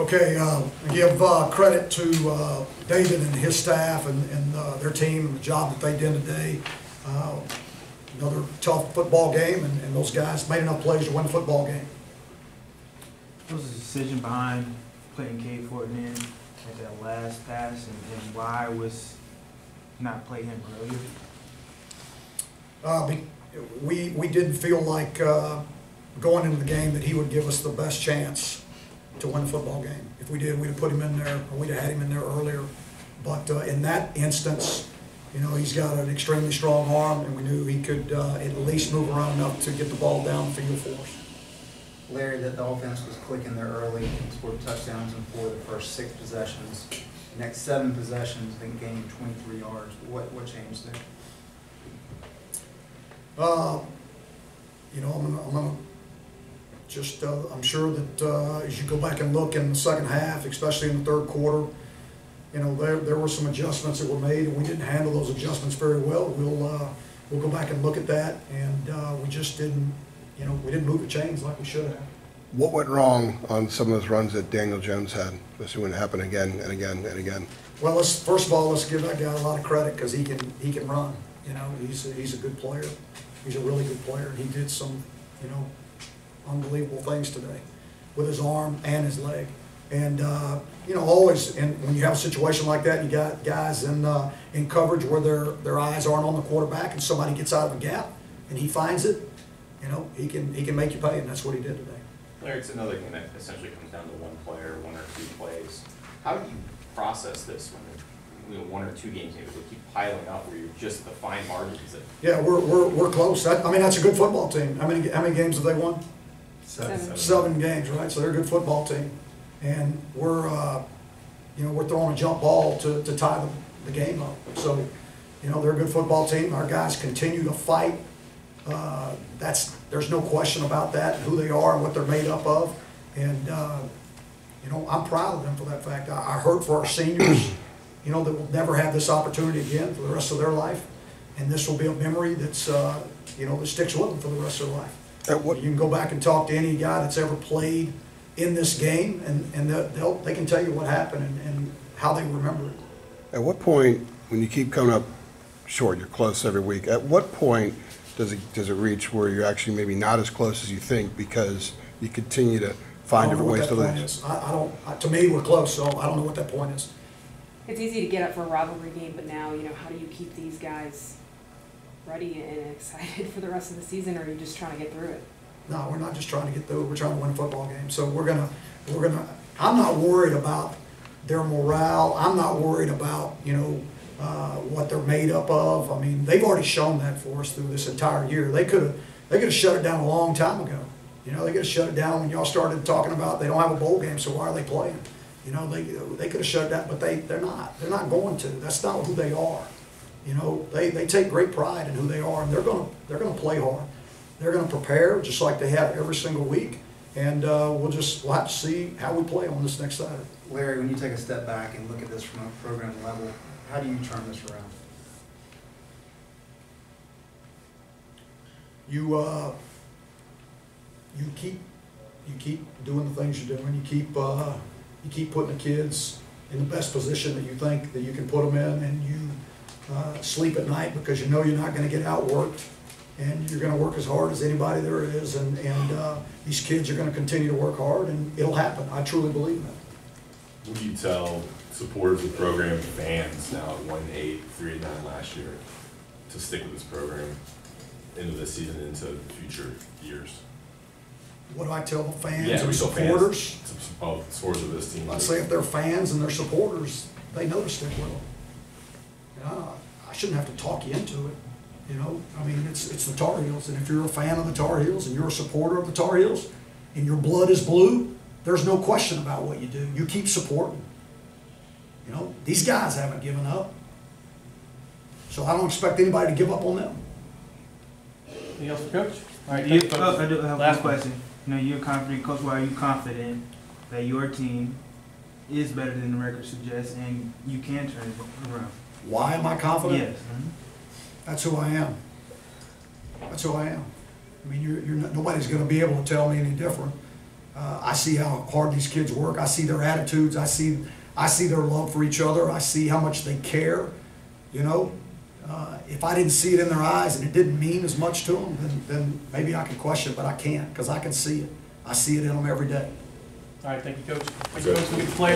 Okay, I give credit to David and his staff and their team and the job that they did today. Another tough football game, and those guys made enough plays to win the football game. What was the decision behind putting Cade Fortin in at that last pass, and why was not play him earlier? We didn't feel like going into the game that he would give us the best chance to win the football game. If we did, we'd have put him in there, or we'd have had him in there earlier. But in that instance, you know, he's got an extremely strong arm, and we knew he could at least move around enough to get the ball downfield for us. Larry, that the offense was clicking there early, scored touchdowns in 4 of the first 6 possessions. The next 7 possessions, they gained 23 yards. What changed there? You know, I'm gonna just, I'm sure that as you go back and look in the second half, especially in the third quarter, you know, there were some adjustments that were made, and we didn't handle those adjustments very well. We'll go back and look at that, and we just didn't, you know, we didn't move the chains like we should have. What went wrong on some of those runs that Daniel Jones had, especially when it happened again and again and again? Well, first of all, let's give that guy a lot of credit because he can run. You know, he's a good player. He's a really good player. He did some, you know, unbelievable things today with his arm and his leg. And you know, always, and when you have a situation like that, you got guys in coverage where their eyes aren't on the quarterback, and somebody gets out of a gap, and he finds it. You know, he can make you pay, and that's what he did today. Larry, it's another thing that essentially comes down to one player, 1 or 2 plays. How do you process this when you know 1 or 2 games maybe they keep piling up where you're just the fine margins? Yeah, we're close. I mean, that's a good football team. How many games have they won? 7 games, right? So they're a good football team, and we're you know, we're throwing a jump ball to tie the game up. So, you know, they're a good football team. Our guys continue to fight. There's no question about that, who they are and what they're made up of. And, you know, I'm proud of them for that fact. I heard for our seniors, you know, that will never have this opportunity again for the rest of their life. And this will be a memory that's, you know, that sticks with them for the rest of their life. You can go back and talk to any guy that's ever played in this game, and they can tell you what happened and how they remember it. At what point, when you keep coming up short, you're close every week, at what point does it reach where you're actually maybe not as close as you think because you continue to find different ways to lose? To me, we're close, so I don't know what that point is. It's easy to get up for a rivalry game, but now, you know, how do you keep these guys ready and excited for the rest of the season, or are you just trying to get through it? No, we're not just trying to get through it. We're trying to win a football game. So we're gonna. I'm not worried about their morale. I'm not worried about, you know, what they're made up of. I mean, they've already shown that for us through this entire year. They could have shut it down a long time ago. You know, they could have shut it down when y'all started talking about they don't have a bowl game, so why are they playing? You know, they could have shut it down, but they're not. They're not going to. That's not who they are. You know, they take great pride in who they are, and they're gonna play hard. They're gonna prepare just like they have every single week, and we'll have to see how we play on this next Saturday. Larry, when you take a step back and look at this from a program level, how do you turn this around? You keep doing the things you're doing. You keep putting the kids in the best position that you think that you can put them in, and you sleep at night because you know you're not going to get outworked, and you're going to work as hard as anybody there is, and these kids are going to continue to work hard, and it'll happen. I truly believe that. What do you tell supporters of the program, fans now at 1-8, 3-9 last year, to stick with this program into this season and into future years? What do I tell the fans and and supporters? Supporters of this team. I'd say if they're fans and they're supporters, they know to stick with them. I shouldn't have to talk you into it. You know, I mean, it's the Tar Heels, and if you're a fan of the Tar Heels and you're a supporter of the Tar Heels, and your blood is blue, there's no question about what you do. You keep supporting. You know, these guys haven't given up, so I don't expect anybody to give up on them. Anything else for Coach? All right, I do have one question. You know, you're confident, Coach. Why are you confident that your team is better than the record suggests, and you can turn it around? Why am I confident? Yes. That's who I am. That's who I am. I mean, nobody's going to be able to tell me any different. I see how hard these kids work. I see their attitudes. I see their love for each other. I see how much they care. You know, if I didn't see it in their eyes and it didn't mean as much to them, then maybe I could question it, but I can't because I can see it. I see it in them every day. All right, thank you, Coach. Thank you, Coach. We'll get the player.